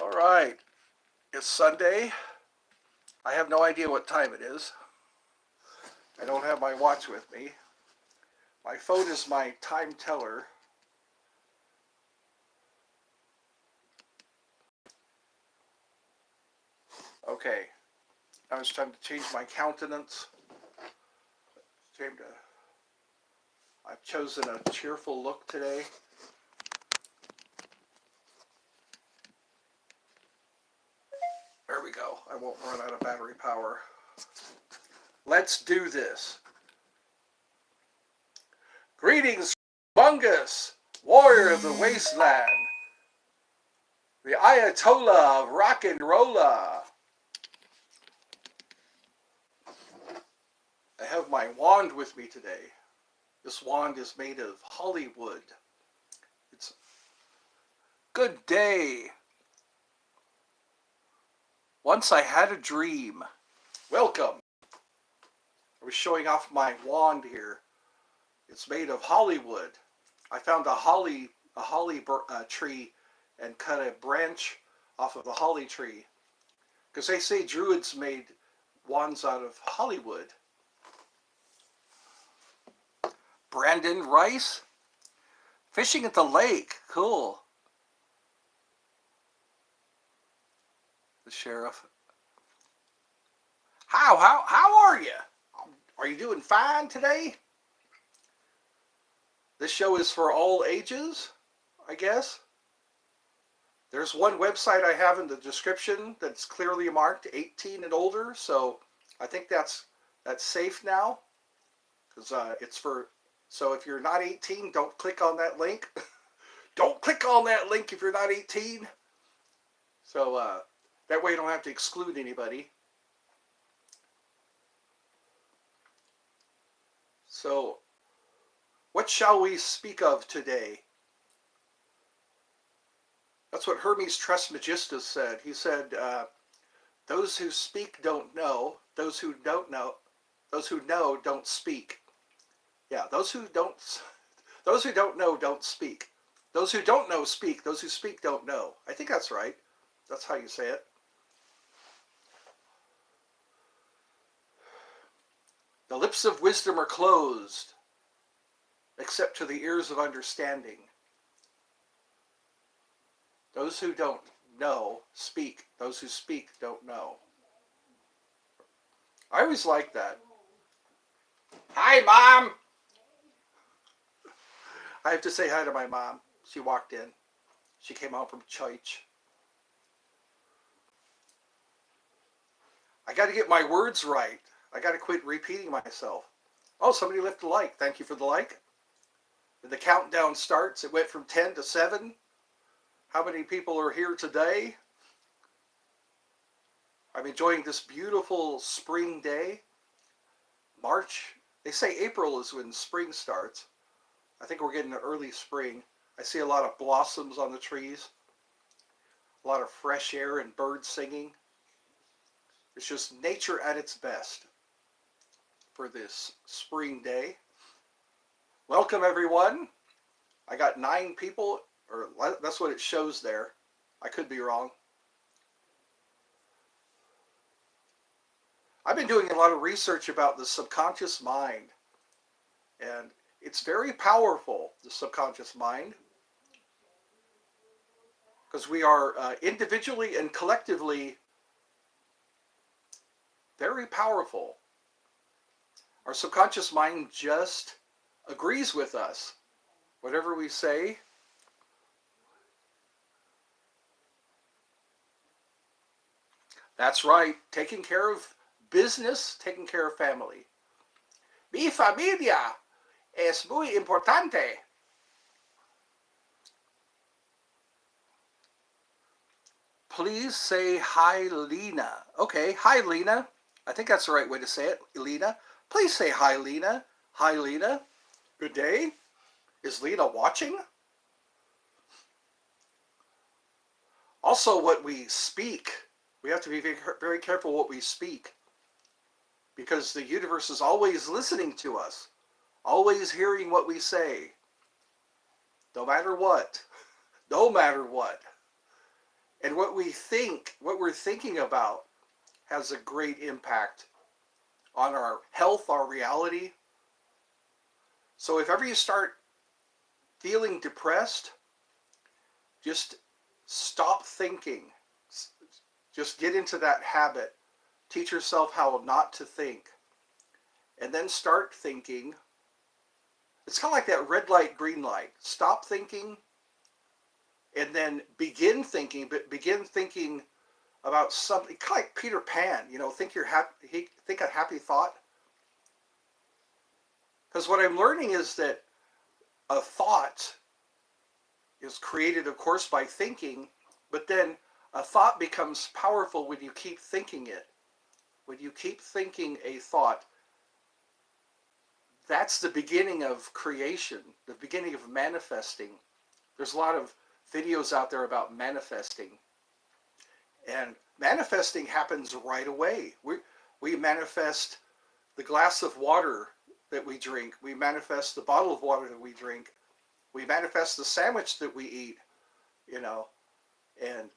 All right, it's Sunday. I have no idea what time it is. I don't have my watch with me. My phone is my time teller. Okay, now it's time to change my countenance. I've chosen a cheerful look today. There we go. I won't run out of battery power. Let's do this. Greetings, Bungus, warrior of the wasteland, the Ayatollah of rock and rolla. I have my wand with me today. This wand is made of Hollywood. It's good day. Once I had a dream. Welcome. I was showing off my wand here. It's made of Hollywood. I found a holly tree and cut a branch off of the holly tree. Because they say druids made wands out of Hollywood. Brandon Rice? Fishing at the lake. Cool. The sheriff. How are you? Are you doing fine today? This show is for all ages, I guess. There's one website I have in the description that's clearly marked 18 and older, so I think that's safe now. Because so if you're not 18, don't click on that link. Don't click on that link if you're not 18. So that way you don't have to exclude anybody. So, what shall we speak of today? That's what Hermes Trismegistus said. He said, those who speak don't know. Those who know don't speak. Yeah, those who don't know don't speak. Those who don't know speak. Those who speak don't know. I think that's right. That's how you say it. The lips of wisdom are closed, except to the ears of understanding. Those who don't know speak. Those who speak don't know. I always like that. Hi, Mom! I have to say hi to my mom. She walked in. She came home from church. I got to get my words right. I got to quit repeating myself. Oh, somebody left a like. Thank you for the like. And the countdown starts. It went from 10 to 7. How many people are here today? I'm enjoying this beautiful spring day. March. They say April is when spring starts. I think we're getting an early spring. I see a lot of blossoms on the trees. A lot of fresh air and birds singing. It's just nature at its best for this spring day. Welcome, everyone. I got 9 people, or that's what it shows there. I could be wrong. I've been doing a lot of research about the subconscious mind, and it's very powerful, the subconscious mind, because we are individually and collectively very powerful. Our subconscious mind just agrees with us. Whatever we say, that's right. Taking care of business, taking care of family. Mi familia es muy importante. Please say hi, Lena. Okay, hi, Lena. I think that's the right way to say it, Lena. Please say hi, Lena. Hi, Lena. Good day. Is Lena watching? Also, what we speak. We have to be very careful what we speak. Because the universe is always listening to us. Always hearing what we say. No matter what. No matter what. And what we're thinking about has a great impact on our health, our reality. So if ever you start feeling depressed, just stop thinking. Just get into that habit. Teach yourself how not to think. And then start thinking. It's kind of like that red light, green light. Stop thinking and then begin thinking, but begin thinking about something kind of like Peter Pan, think think a happy thought. Because what I'm learning is that a thought is created, of course, by thinking, but then a thought becomes powerful when you keep thinking it. When you keep thinking a thought, that's the beginning of creation, the beginning of manifesting. There's a lot of videos out there about manifesting. And manifesting happens right away. We manifest the glass of water that we drink. We manifest the bottle of water that we drink. We manifest the sandwich that we eat, and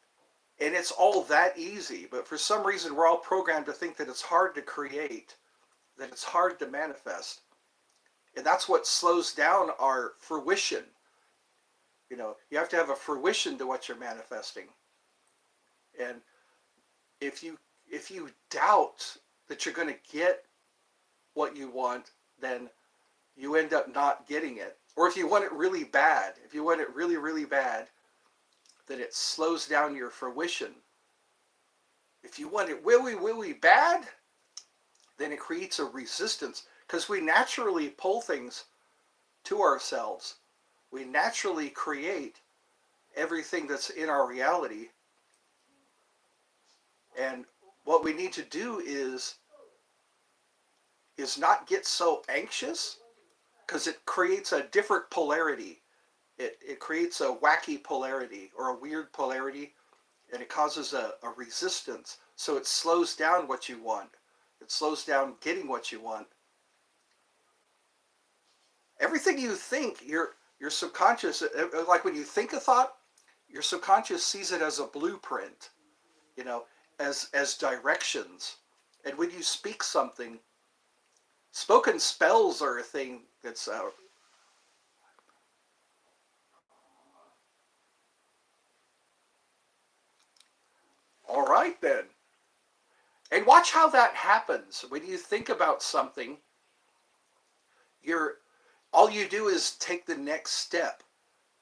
it's all that easy. But for some reason, we're all programmed to think that it's hard to create, that it's hard to manifest. And that's what slows down our fruition. You have to have a fruition to what you're manifesting. And if you doubt that you're going to get what you want, then you end up not getting it. Or if you want it really bad, really bad, then it slows down your fruition. If you want it really bad, then it creates a resistance, because we naturally pull things to ourselves. We naturally create everything that's in our reality. And what we need to do is not get so anxious, because it creates a different polarity. It creates a wacky polarity or a weird polarity, and it causes a resistance. So it slows down what you want. It slows down getting what you want. Everything you think, your subconscious, like when you think a thought, your subconscious sees it as a blueprint, as directions. And when you speak something, spoken spells are a thing that's all right then. And watch how that happens. When you think about something, all you do is take the next step.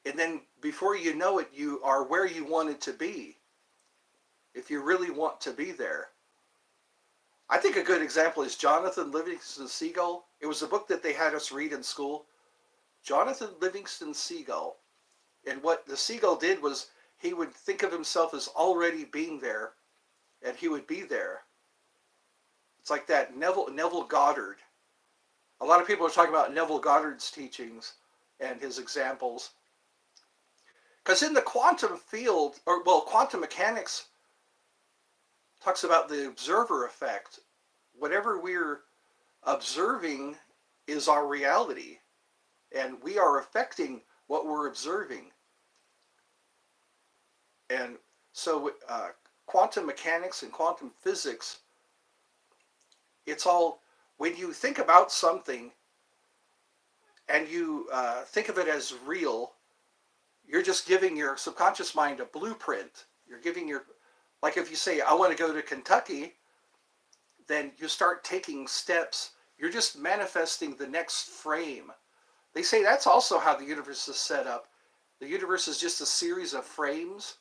And then before you know it, you are where you wanted to be, if you really want to be there. I think a good example is Jonathan Livingston Seagull. It was a book that they had us read in school. Jonathan Livingston Seagull. And what the seagull did was he would think of himself as already being there, and he would be there. It's like that Neville Goddard. A lot of people are talking about Neville Goddard's teachings and his examples. Because in the quantum field, quantum mechanics talks about the observer effect. Whatever we're observing is our reality, and we are affecting what we're observing. And so quantum mechanics and quantum physics, it's all, when you think about something and you think of it as real, you're just giving your subconscious mind a blueprint. You're giving like if you say, I want to go to Kentucky, then you start taking steps. You're just manifesting the next frame. They say that's also how the universe is set up. The universe is just a series of frames,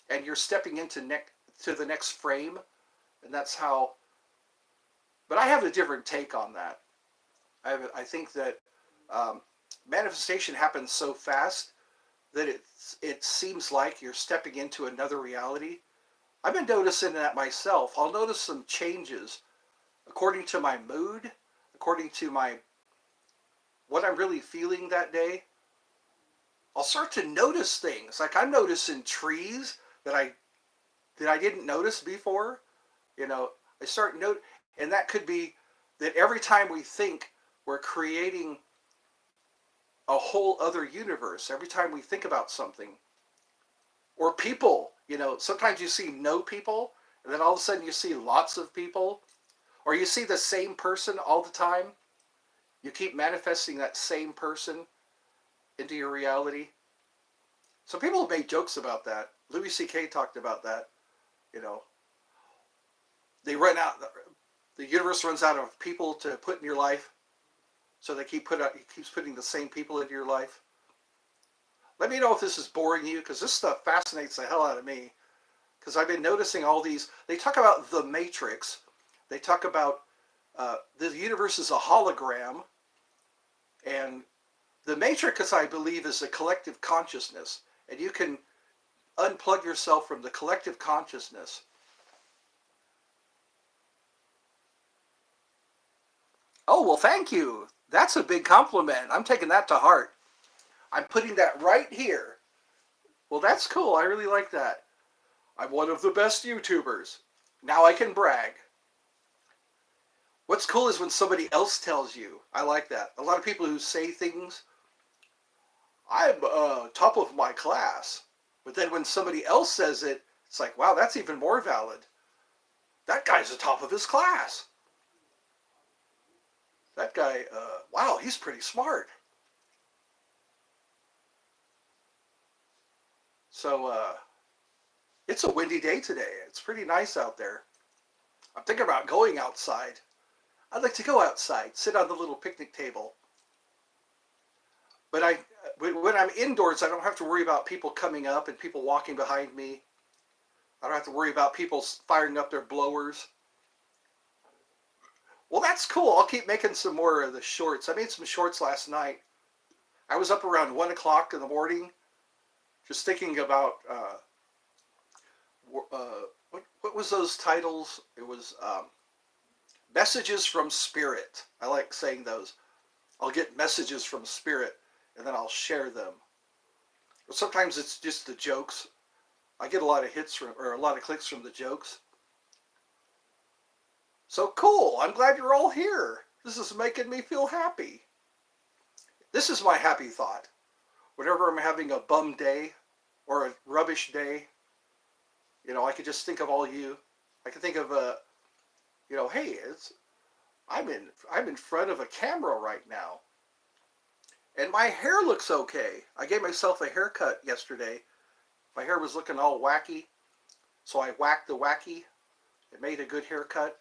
and you're stepping into the next frame, and that's how. But I have a different take on that. I think that manifestation happens so fast that it seems like you're stepping into another reality. I've been noticing that myself. I'll notice some changes according to my mood, according to what I'm really feeling that day. I'll start to notice things. Like I'm noticing trees that I didn't notice before. I start and that could be that every time we think, we're creating a whole other universe. Every time we think about something, or people, You know, sometimes you see no people, and then all of a sudden you see lots of people, or you see the same person all the time. You keep manifesting that same person into your reality. So people have made jokes about that. Louis C.K. talked about that. You know, they run out. The universe runs out of people to put in your life, so they he keeps putting the same people into your life. Let me know if this is boring you, because this stuff fascinates the hell out of me. Because I've been noticing all these. They talk about the Matrix. They talk about the universe is a hologram, and the Matrix, I believe, is a collective consciousness, and you can unplug yourself from the collective consciousness. Oh, well, thank you. That's a big compliment. I'm taking that to heart. I'm putting that right here. Well, that's cool. I really like that. I'm one of the best YouTubers. Now I can brag. What's cool is when somebody else tells you. I like that. A lot of people who say things, I'm top of my class. But then when somebody else says it, it's like, wow, that's even more valid. That guy's the top of his class. That guy, wow, he's pretty smart. So it's a windy day today. It's pretty nice out there. I'm thinking about going outside. I'd like to go outside, sit on the little picnic table. But when I'm indoors, I don't have to worry about people coming up and people walking behind me. I don't have to worry about people firing up their blowers. Well, that's cool. I'll keep making some more of the shorts. I made some shorts last night. I was up around 1 o'clock in the morning, just thinking about what was those titles? It was messages from spirit. I like saying those. I'll get messages from spirit, and then I'll share them. But sometimes it's just the jokes. I get a lot of hits from, or a lot of clicks from the jokes. So cool. I'm glad you're all here. This is making me feel happy. This is my happy thought. Whenever I'm having a bum day or a rubbish day, you know, I could just think of all you. I could think of you know, hey, I'm in front of a camera right now, and my hair looks okay. I gave myself a haircut yesterday. My hair was looking all wacky, so I whacked the wacky. It made a good haircut.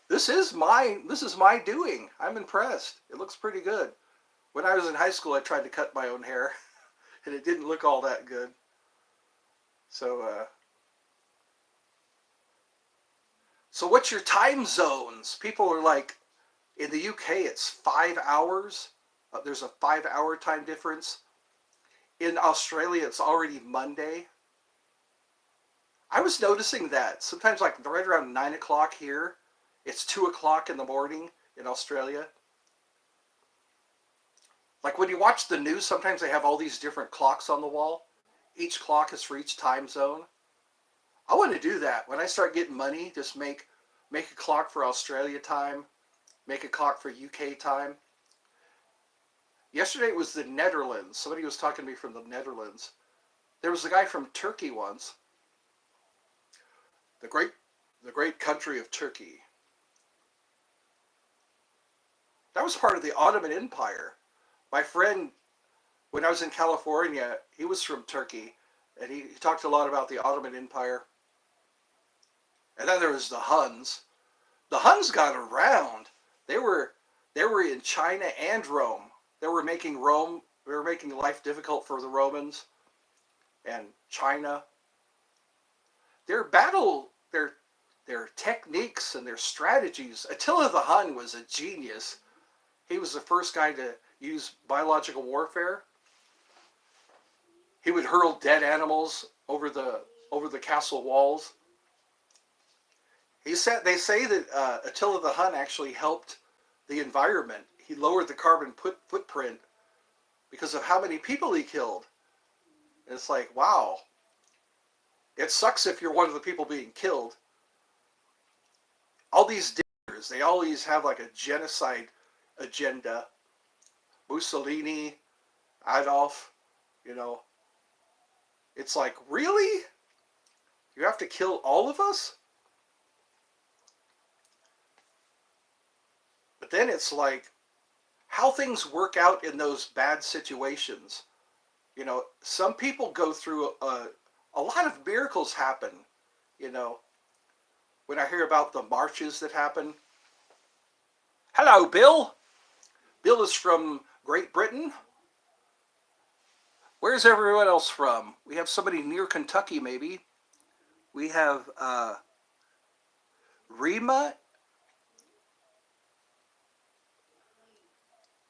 This is my doing. I'm impressed. It looks pretty good. When I was in high school, I tried to cut my own hair, and it didn't look all that good. So, so what's your time zones? People are like, in the UK, it's 5 hours. There's a 5 hour time difference. In Australia, it's already Monday. I was noticing that sometimes, like right around 9 o'clock here, it's 2 o'clock in the morning in Australia. Like when you watch the news, sometimes they have all these different clocks on the wall. Each clock is for each time zone. I want to do that. When I start getting money, just make a clock for Australia time, make a clock for UK time. Yesterday it was the Netherlands. Somebody was talking to me from the Netherlands. There was a guy from Turkey once. The great country of Turkey. That was part of the Ottoman Empire. My friend, when I was in California, he was from Turkey, and he talked a lot about the Ottoman Empire. And then there was the Huns. The Huns got around. They were in China and Rome. They were making life difficult for the Romans and China. Their battle, their techniques and their strategies. Attila the Hun was a genius. He was the first guy to use biological warfare. He would hurl dead animals over the castle walls. They say that Attila the Hun actually helped the environment. He lowered the carbon footprint because of how many people he killed. And it's like, wow. It sucks if you're one of the people being killed. All these dictators, they always have like a genocide agenda. Mussolini, Adolf, you know. It's like, really? You have to kill all of us? But then it's like, how things work out in those bad situations. You know, some people go through a lot of miracles happen. You know, when I hear about the marches that happen. Hello, Bill. Bill is from Great Britain. Where's everyone else from? We have somebody near Kentucky, maybe. We have Rima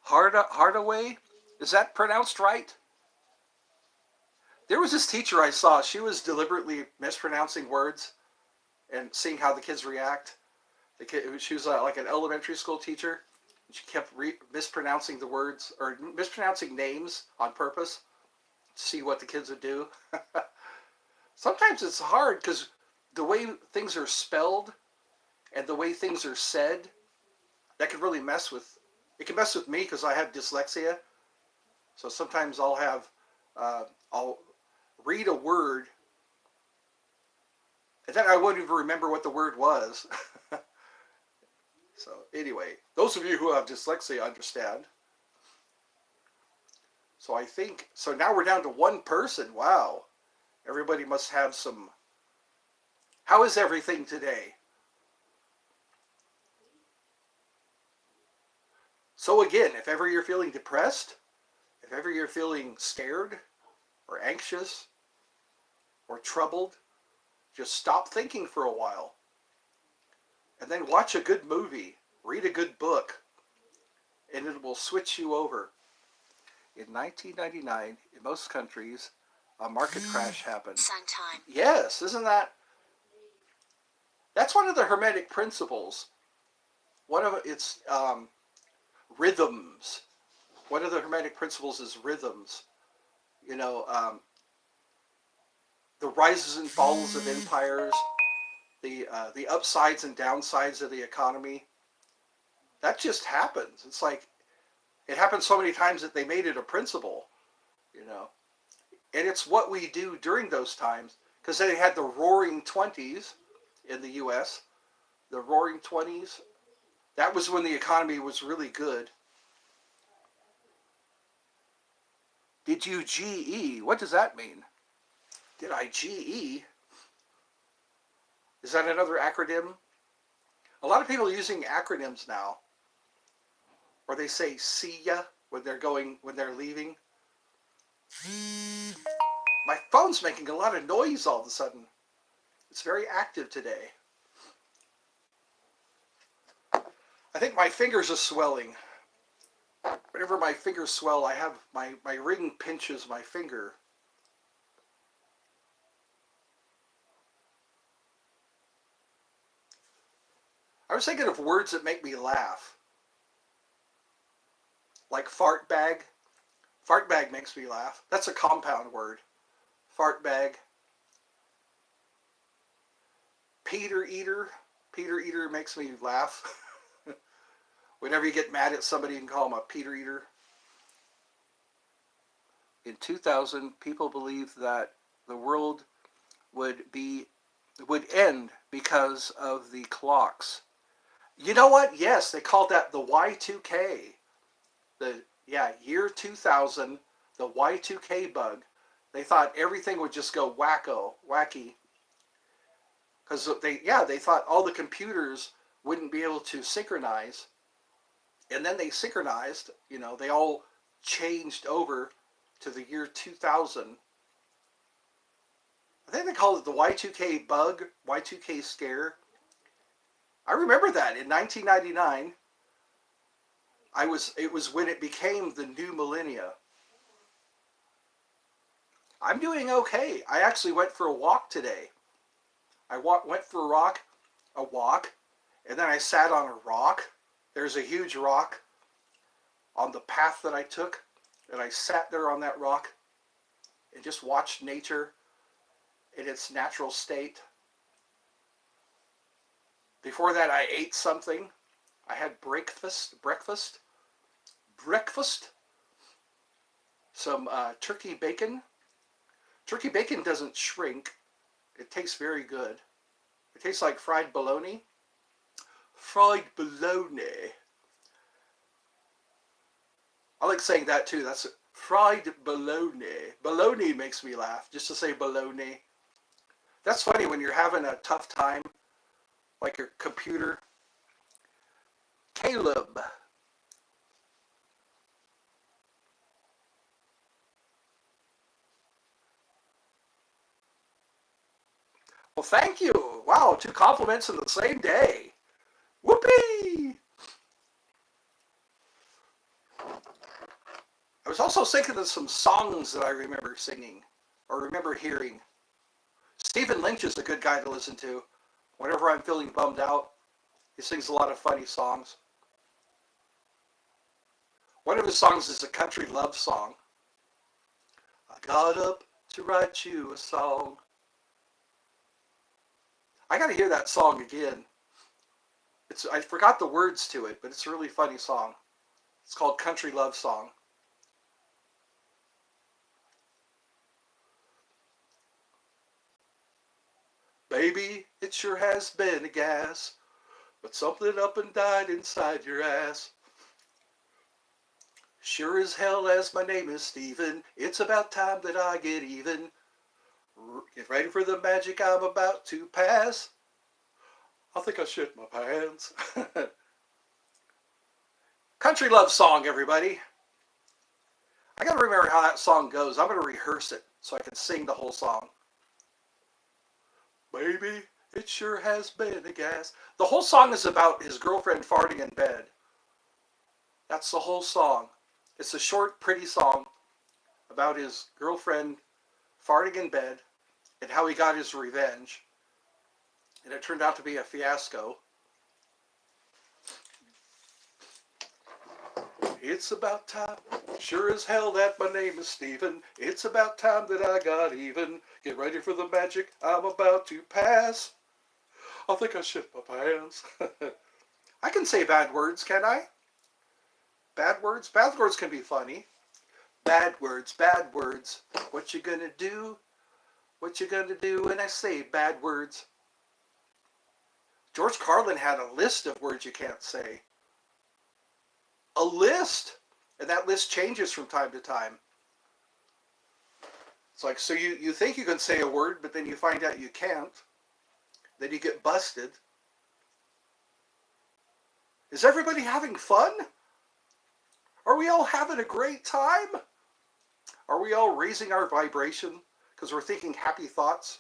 Hardaway. Is that pronounced right? There was this teacher I saw. She was deliberately mispronouncing words and seeing how the kids react. She was like an elementary school teacher. She kept mispronouncing the words or mispronouncing names on purpose to see what the kids would do. Sometimes it's hard because the way things are spelled and the way things are said, that can really mess with. It can mess with me because I have dyslexia. So sometimes I'll read a word, and then I won't even remember what the word was. So anyway, those of you who have dyslexia understand. So I think, so now we're down to one person. Wow. Everybody must have some. How is everything today? So again, if ever you're feeling depressed, if ever you're feeling scared or anxious or troubled, just stop thinking for a while. And then watch a good movie, read a good book, and it will switch you over. In 1999, in most countries, a market crash happened. Sometime. Yes, isn't that? That's one of the Hermetic principles. One of it's rhythms. One of the Hermetic principles is rhythms. You know, the rises and falls of empires, the upsides and downsides of the economy. That just happens. It's like it happens so many times that they made it a principle, you know. And it's what we do during those times because they had the Roaring 20s in the U.S. The Roaring 20s. That was when the economy was really good. Did you GE? What does that mean? Did I GE? Is that another acronym? A lot of people are using acronyms now. Or they say see ya when they're leaving. My phone's making a lot of noise all of a sudden. It's very active today. I think my fingers are swelling. Whenever my fingers swell, I have my ring pinches my finger. I was thinking of words that make me laugh. Like fart bag. Fart bag makes me laugh. That's a compound word. Fart bag. Peter eater. Peter eater makes me laugh. Whenever you get mad at somebody, you can call them a Peter eater. In 2000, people believed that the world would end because of the clocks. You know what? Yes, they called that the Y2K. Year 2000, the Y2K bug. They thought everything would just go wacky. Because they thought all the computers wouldn't be able to synchronize. And then they synchronized, you know, they all changed over to the year 2000. I think they called it the Y2K bug, Y2K scare. I remember that in 1999. It was when it became the new millennia. I'm doing okay. I actually went for a walk today. I went for a walk, and then I sat on a rock. There's a huge rock on the path that I took, and I sat there on that rock and just watched nature in its natural state. Before that, I ate something. I had breakfast, some turkey bacon, Turkey bacon doesn't shrink. It tastes very good. It tastes like fried bologna. Fried bologna. I like saying that too. That's fried bologna. Bologna makes me laugh, just to say bologna. That's funny when you're having a tough time, like your computer. Caleb. Well, thank you. Wow, 2 compliments in the same day. Whoopee! I was also thinking of some songs that I remember singing or remember hearing. Stephen Lynch is a good guy to listen to. Whenever I'm feeling bummed out, he sings a lot of funny songs. One of his songs is a country love song. I got up to write you a song. I got to hear that song again. I forgot the words to it, but it's a really funny song. It's called Country Love Song. Baby, it sure has been a gas, but something up and died inside your ass. Sure as hell as my name is Steven, it's about time that I get even. Get ready for the magic I'm about to pass. I think I shit my pants. Country love song, everybody. I gotta remember how that song goes. I'm gonna rehearse it so I can sing the whole song. Baby, it sure has been a gas. The whole song is about his girlfriend farting in bed. That's the whole song. It's a short, pretty song about his girlfriend farting in bed and how he got his revenge. And it turned out to be a fiasco. It's about time, sure as hell that my name is Steven. It's about time that I got even. Get ready for the magic I'm about to pass. I think I shit my pants. I can say bad words, can I? Bad words? Bad words can be funny. Bad words, bad words. What you gonna do? What you gonna do when I say bad words? George Carlin had a list of words you can't say. A list! And that list changes from time to time. It's like, so you think you can say a word, but then you find out you can't. Then you get busted. Is everybody having fun? Are we all having a great time? Are we all raising our vibration because we're thinking happy thoughts?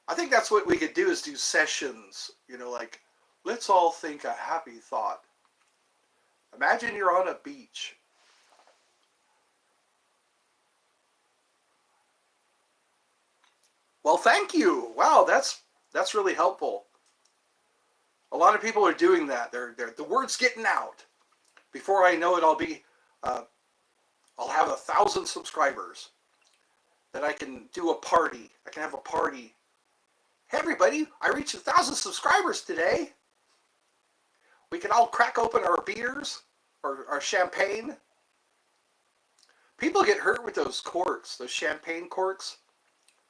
I think that's what we could do, is do sessions, like, let's all think a happy thought. Imagine you're on a beach. Well, thank you. Wow, that's really helpful. A lot of people are doing that. The word's getting out. Before I know it, I'll have 1,000 subscribers. Then I can do a party. I can have a party. Hey everybody, I reached 1,000 subscribers today. We can all crack open our beers or our champagne. People get hurt with those corks, those champagne corks.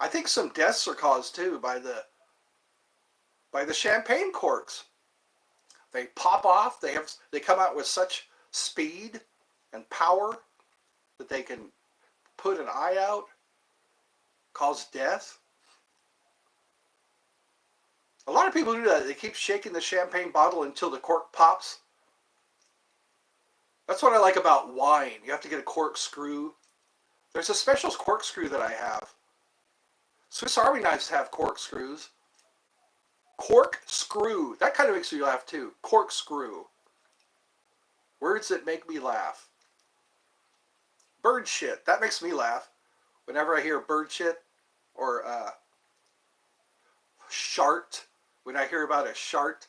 I think some deaths are caused too by the champagne corks. They pop off. They come out with such speed and power that they can put an eye out, cause death. A lot of people do that. They keep shaking the champagne bottle until the cork pops. That's what I like about wine. You have to get a corkscrew. There's a special corkscrew that I have. Swiss Army knives have corkscrews. Corkscrew. That kind of makes me laugh too. Corkscrew. Words that make me laugh. Bird shit. That makes me laugh. Whenever I hear bird shit or shart. When I hear about a shart,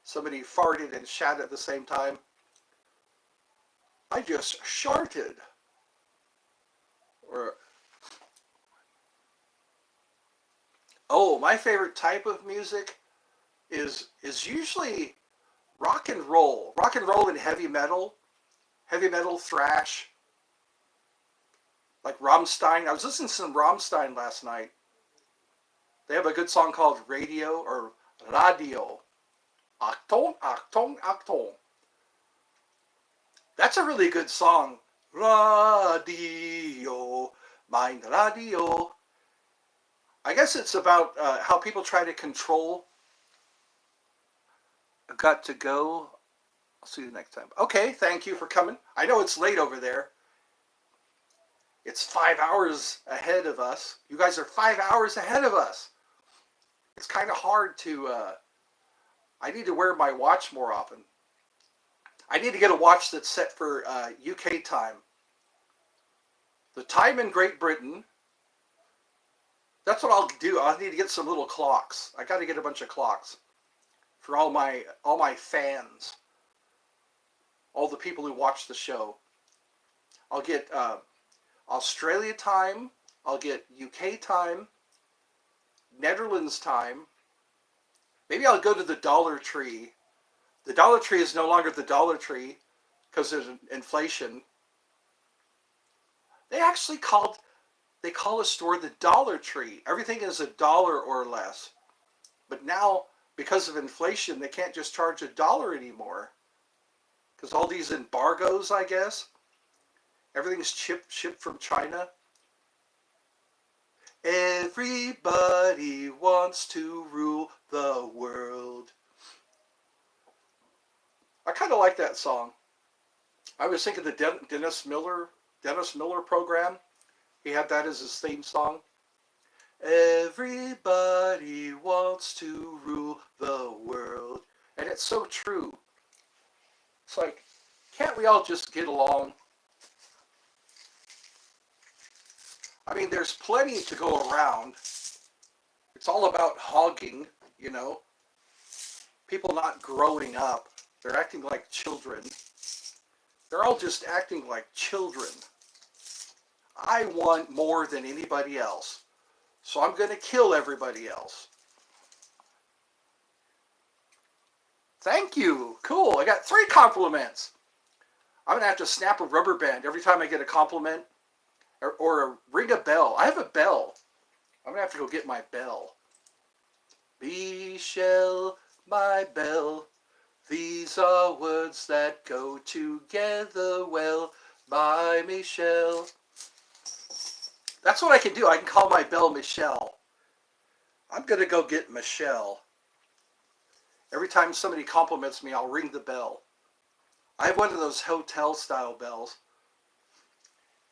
somebody farted and shat at the same time. I just sharted. Or, oh, my favorite type of music is usually rock and roll. Rock and roll and heavy metal, thrash. Like Rammstein. I was listening to some Rammstein last night. They have a good song called Radio or Radio. Achtung, Achtung, Achtung. That's a really good song. Radio, mein Radio. I guess it's about how people try to control. Got to go. I'll see you next time. Okay, thank you for coming. I know it's late over there. It's 5 hours ahead of us. You guys are 5 hours ahead of us. It's kind of hard to, I need to wear my watch more often. I need to get a watch that's set for UK time. The time in Great Britain, that's what I'll do. I'll need to get some little clocks. I got to get a bunch of clocks for all my fans, all the people who watch the show. I'll get Australia time. I'll get UK time, Netherlands time. Maybe I'll go to the Dollar Tree. The Dollar Tree is no longer the Dollar Tree because there's inflation. They call a store the Dollar Tree. Everything is $1 or less. But now, because of inflation, they can't just charge $1 anymore. Because all these embargoes, I guess. Everything's shipped from China. Everybody wants to rule the world. I kind of like that song. I was thinking the Dennis Miller program. He had that as his theme song. Everybody wants to rule the world. And it's so true. It's like, can't we all just get along? I mean, there's plenty to go around. It's all about hogging, you know. People not growing up. They're acting like children. They're all just acting like children. I want more than anybody else. So I'm going to kill everybody else. Thank you. Cool. I got 3 compliments. I'm going to have to snap a rubber band every time I get a compliment. Or ring a bell. I have a bell. I'm going to have to go get my bell. Michelle, my bell. These are words that go together well. By Michelle. That's what I can do. I can call my bell Michelle. I'm going to go get Michelle. Every time somebody compliments me, I'll ring the bell. I have one of those hotel-style bells.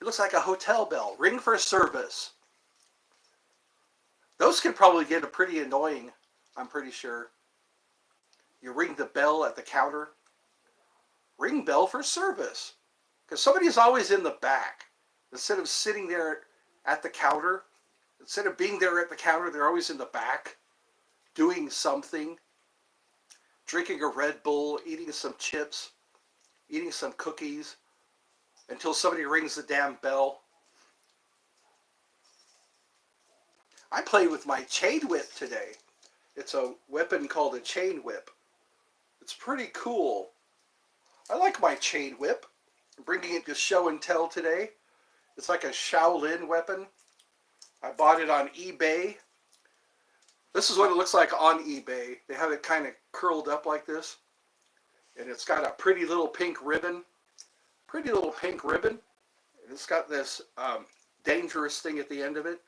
It looks like a hotel bell. Ring for service. Those can probably get pretty annoying, I'm pretty sure. You ring the bell at the counter. Ring bell for service. Because somebody's always in the back. Instead of sitting there at the counter, instead of being there at the counter, they're always in the back doing something. Drinking a Red Bull, eating some chips, eating some cookies, until somebody rings the damn bell. I played with my chain whip today. It's a weapon called a chain whip. It's pretty cool. I like my chain whip. I'm bringing it to show and tell today. It's like a Shaolin weapon. I bought it on eBay. This is what it looks like on eBay. They have it kind of curled up like this. And it's got a pretty little pink ribbon. Pretty little pink ribbon. And it's got this dangerous thing at the end of it.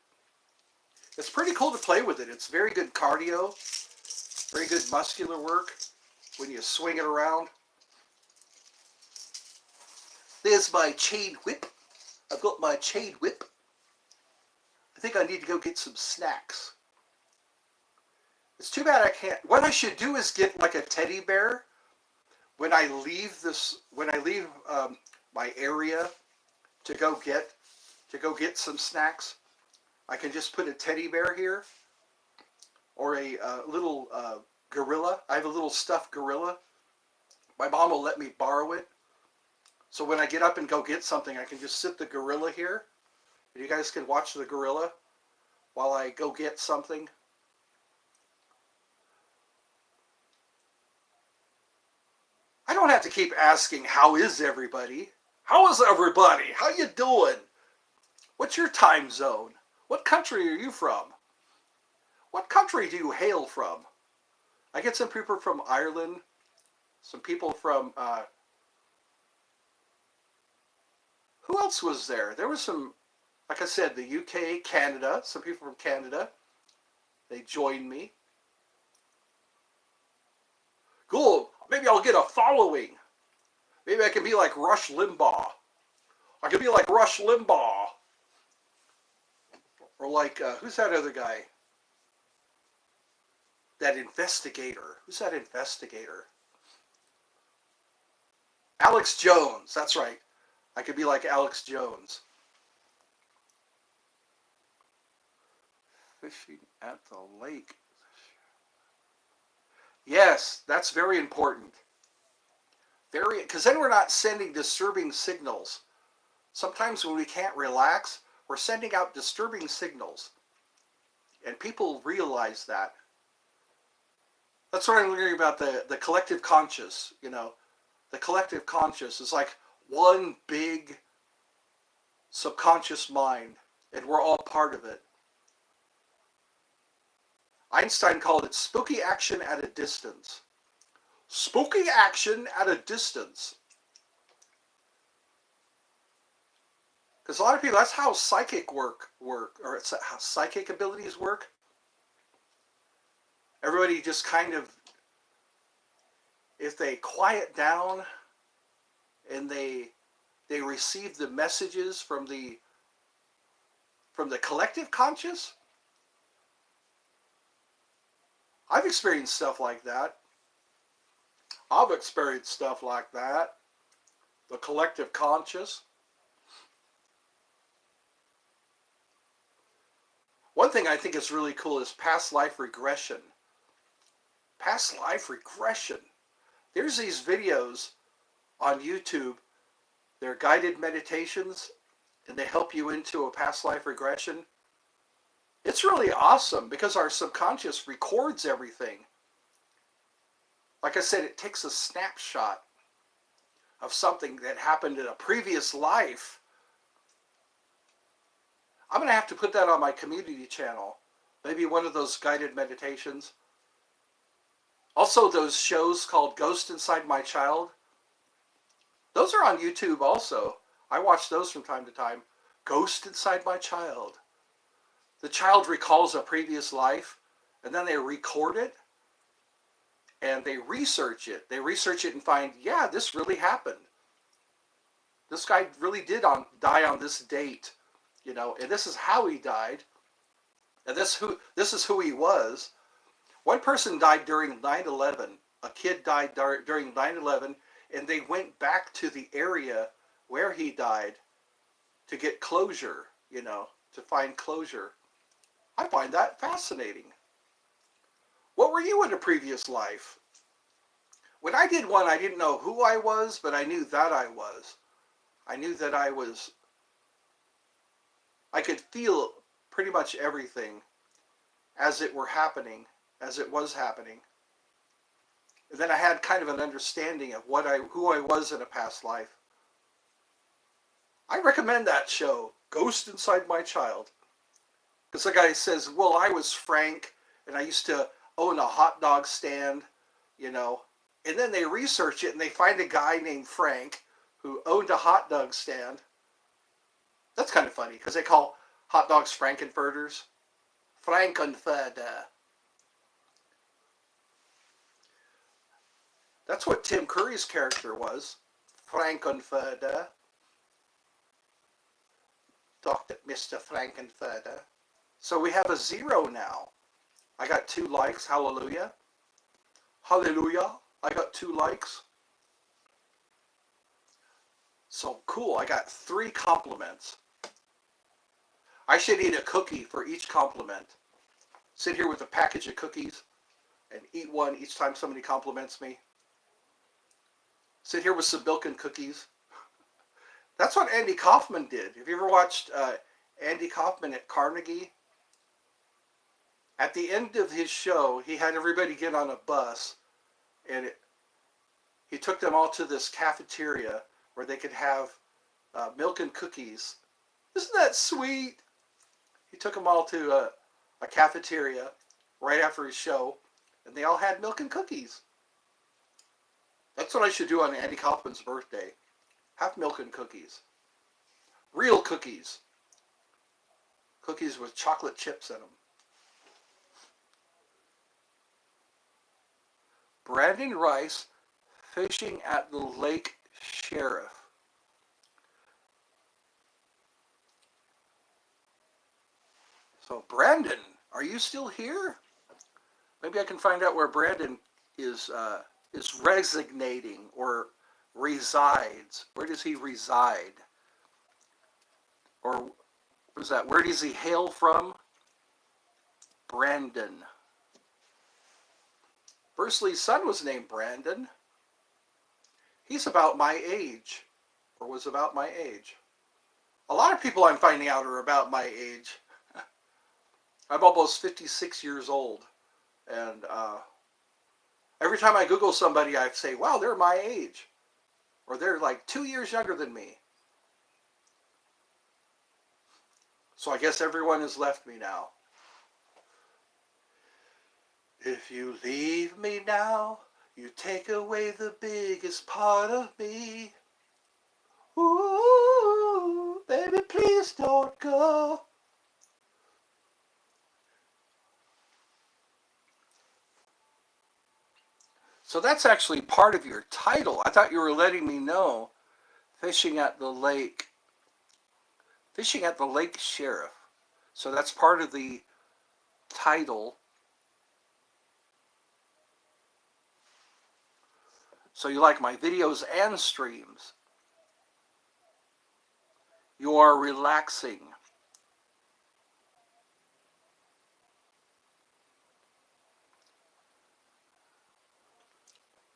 It's pretty cool to play with it. It's very good cardio. Very good muscular work when you swing it around. There's my chain whip. I've got my chain whip. I think I need to go get some snacks. It's too bad I can't. What I should do is get like a teddy bear when I leave my area to go get some snacks. I can just put a teddy bear here, or a little gorilla. I have a little stuffed gorilla. My mom will let me borrow it. So when I get up and go get something, I can just sit the gorilla here. And you guys can watch the gorilla while I go get something. I don't have to keep asking, how is everybody? How is everybody? How you doing? What's your time zone? What country are you from? What country do you hail from? I get some people from Ireland, some people from, who else was there? There was some, like I said, the UK, Canada, some people from Canada. They joined me. Cool. Maybe I'll get a following. Maybe I can be like Rush Limbaugh. I could be like Rush Limbaugh. Or like, who's that other guy? That investigator. Who's that investigator? Alex Jones. That's right. I could be like Alex Jones. Fishing at the lake. Yes, that's very important. Because then we're not sending disturbing signals. Sometimes when we can't relax, we're sending out disturbing signals. And people realize that. That's what I'm learning about the collective conscious, you know. The collective conscious is like one big subconscious mind, and we're all part of it. Einstein called it spooky action at a distance. Spooky action at a distance. Because a lot of people, that's how psychic work, or it's how psychic abilities work. Everybody just kind of, if they quiet down and they receive the messages from the collective conscious. I've experienced stuff like that. I've experienced stuff like that. The collective conscious. One thing I think is really cool is past life regression. Past life regression. There's these videos on YouTube. They're guided meditations, and they help you into a past life regression. It's really awesome because our subconscious records everything. Like I said, it takes a snapshot of something that happened in a previous life. I'm going to have to put that on my community channel. Maybe one of those guided meditations. Also, those shows called Ghost Inside My Child. Those are on YouTube also. I watch those from time to time. Ghost Inside My Child. The child recalls a previous life, and then they record it, and they research it. They research it and find, yeah, this really happened. This guy really did die on this date, you know, and this is how he died, and this is who he was. One person died during 9/11. A kid died during 9/11, and they went back to the area where he died to get closure, you know, to find closure. I find that fascinating. What were you in a previous life? When I did one, I didn't know who I was, but I knew that I was. I knew that I could feel pretty much everything as it were happening, as it was happening. And then I had kind of an understanding of who I was in a past life. I recommend that show, Ghost Inside My Child. Because the guy says, well, I was Frank, and I used to own a hot dog stand, you know. And then they research it, and they find a guy named Frank who owned a hot dog stand. That's kind of funny, because they call hot dogs Frankenfurters. Frankenfurter. That's what Tim Curry's character was. Frankenfurter. Mr. Frankenfurter. So we have a 0 now. I got 2 likes. Hallelujah. Hallelujah. I got 2 likes. So cool. I got 3 compliments. I should eat a cookie for each compliment. Sit here with a package of cookies and eat one each time somebody compliments me. Sit here with some milk and cookies. That's what Andy Kaufman did. Have you ever watched Andy Kaufman at Carnegie? At the end of his show, he had everybody get on a bus, and he took them all to this cafeteria where they could have milk and cookies Isn't that sweet? He took them all to a cafeteria right after his show, and they all had milk and cookies. That's what I should do on Andy Kaufman's birthday. Have milk and cookies. Real cookies. Cookies with chocolate chips in them. Brandon Rice fishing at the Lake Sheriff. So Brandon, are you still here? Maybe I can find out where Brandon is resignating or resides. Where does he reside? Or what is that? Where does he hail from? Brandon. Bruce Lee's son was named Brandon. He's about my age, or was about my age. A lot of people I'm finding out are about my age. I'm almost 56 years old, and every time I Google somebody, I say, wow, they're my age, or they're like 2 years younger than me. So I guess everyone has left me now. If you leave me now, you take away the biggest part of me. Ooh, baby, please don't go. So that's actually part of your title. I thought you were letting me know fishing at the lake sheriff. So that's part of the title. So you like my videos and streams. You are relaxing.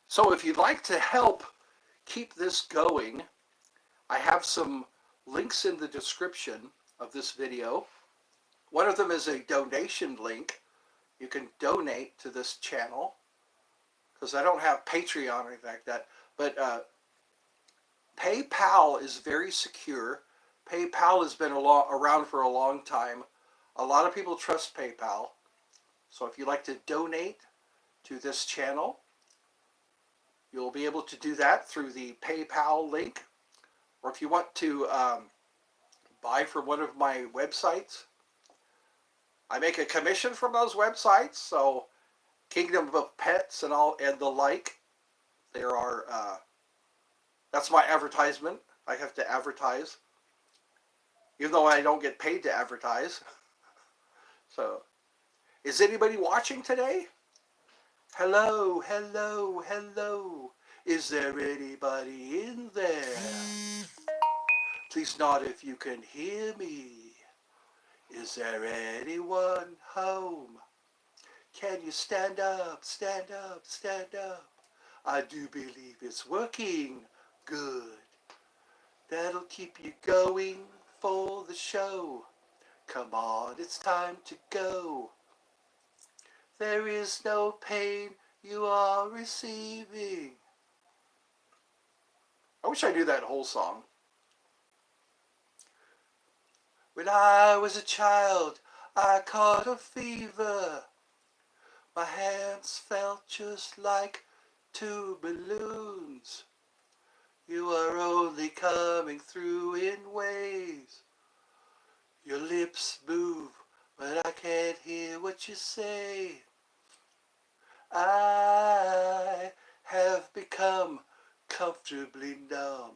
So if you'd like to help keep this going, I have some links in the description of this video. One of them is a donation link. You can donate to this channel, because I don't have Patreon or anything like that. But PayPal is very secure. PayPal has been around for a long time. A lot of people trust PayPal. So if you'd like to donate to this channel, you'll be able to do that through the PayPal link. Or if you want to buy from one of my websites, I make a commission from those websites. So Kingdom of Pets and all and the like, there are that's my advertisement. I have to advertise, even though I don't get paid to advertise. So, is anybody watching today? Hello, hello, hello. Is there anybody in there? Please nod if you can hear me. Is there anyone home? Can you stand up, stand up, stand up? I do believe it's working good. That'll keep you going for the show. Come on, it's time to go. There is no pain you are receiving. I wish I knew that whole song. When I was a child, I caught a fever. My hands felt just like 2 balloons. You are only coming through in waves. Your lips move, but I can't hear what you say. I have become comfortably numb.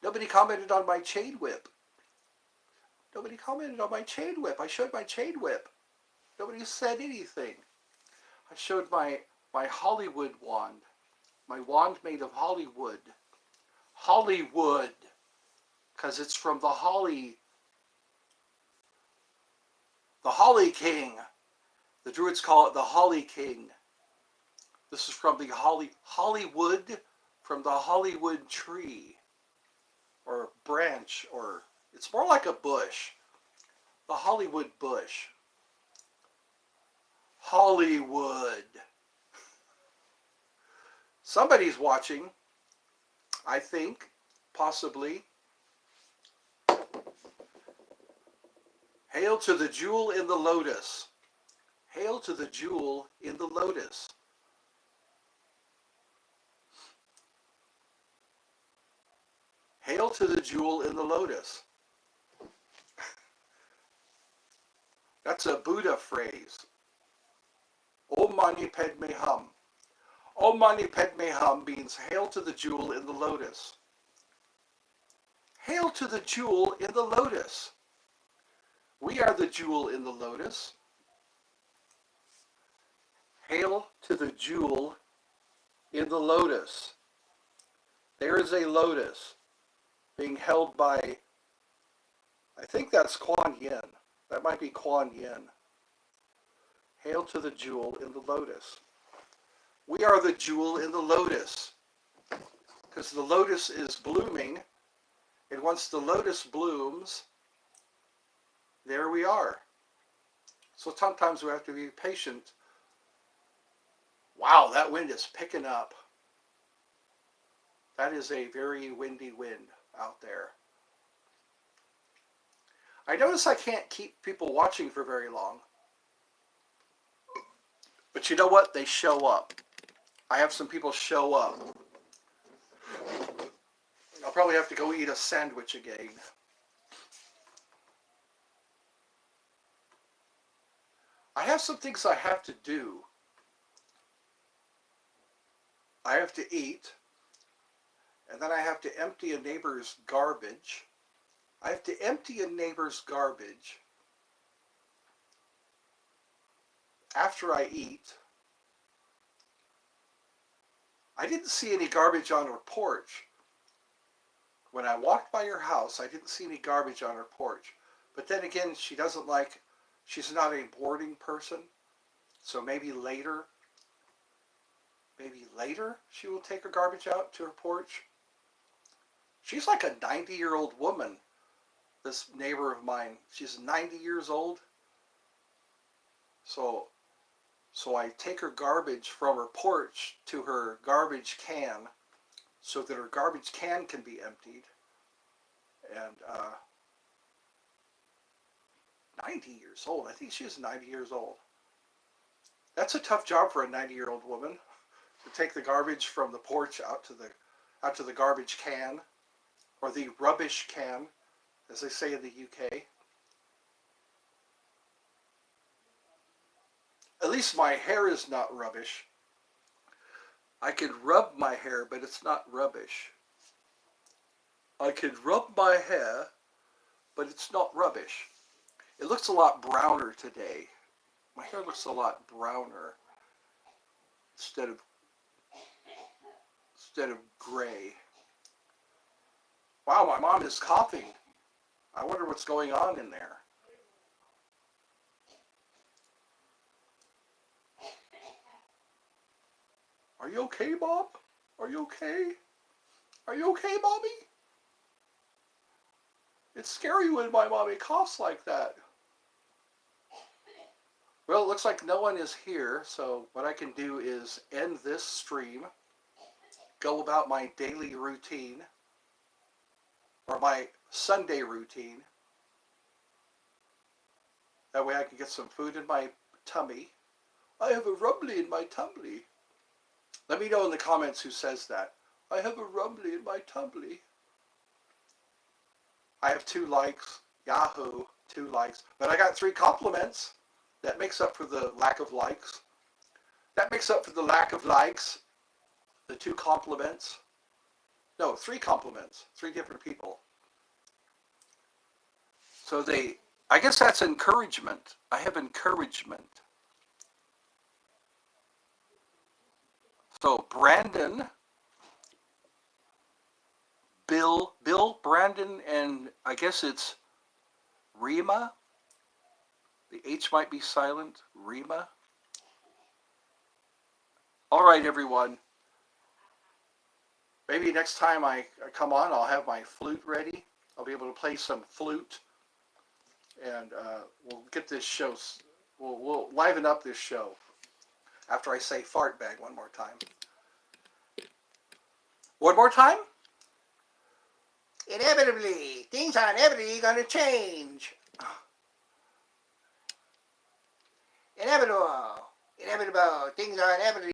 Nobody commented on my chain whip. Nobody commented on my chain whip. I showed my chain whip. Nobody said anything. I showed my Hollywood wand. My wand made of Hollywood. Hollywood. Because it's from the Holly King. The Druids call it the Holly King. This is from the Hollywood, from the Hollywood tree. Or branch, or it's more like a bush. The Hollywood bush. Hollywood. Somebody's watching, I think, possibly. Hail to the jewel in the lotus. Hail to the jewel in the lotus. Hail to the jewel in the lotus. That's a Buddha phrase. Om Mani Padme Hum. Om Mani Padme Hum means hail to the jewel in the lotus. Hail to the jewel in the lotus. We are the jewel in the lotus. Hail to the jewel in the lotus. There is a lotus being held by, I think that's Kuan Yin. That might be Kuan Yin. Hail to the jewel in the lotus. We are the jewel in the lotus. Because the lotus is blooming, and once the lotus blooms, there we are. So sometimes we have to be patient. Wow, that wind is picking up. That is a very windy wind out there. I notice I can't keep people watching for very long. But you know what? They show up. I have some people show up. I'll probably have to go eat a sandwich again. I have some things I have to do. I have to eat, and then I have to empty a neighbor's garbage. I have to empty a neighbor's garbage after I eat. I didn't see any garbage on her porch. When I walked by her house, I didn't see any garbage on her porch. But then again, she's not a boarding person. So maybe later she will take her garbage out to her porch. She's like a 90-year-old woman, this neighbor of mine. She's 90 years old. So I take her garbage from her porch to her garbage can so that her garbage can be emptied. And 90 years old. I think she's 90 years old. That's a tough job for a 90-year-old woman, to take the garbage from the porch out to the garbage can, or the rubbish can, as they say in the UK. At least my hair is not rubbish. I could rub my hair, but it's not rubbish. I could rub my hair, but it's not rubbish. It looks a lot browner today. My hair looks a lot browner instead of gray. Wow, my mom is coughing. I wonder what's going on in there. Are you okay, Bob? Are you okay? Are you okay, Mommy? It's scary when my mommy coughs like that. Well, it looks like no one is here, so what I can do is end this stream, go about my daily routine, or my Sunday routine. That way I can get some food in my tummy. I have a rumbly in my tummy. Let me know in the comments who says that. I have a rumbly in my tummy. I have 2 likes. Yahoo, 2 likes. But I got 3 compliments. That makes up for the lack of likes. That makes up for the lack of likes. The 2 compliments. No, 3 compliments. 3 different people. So I guess that's encouragement. I have encouragement. So Brandon, Bill, Brandon, and I guess it's Rima. The H might be silent. Rima. All right, everyone. Maybe next time I come on, I'll have my flute ready. I'll be able to play some flute. And we'll get this show, we'll liven up this show after I say fart bag one more time. One more time? Inevitably, things are inevitably going to change. Inevitable. Inevitable. Things are inevitable.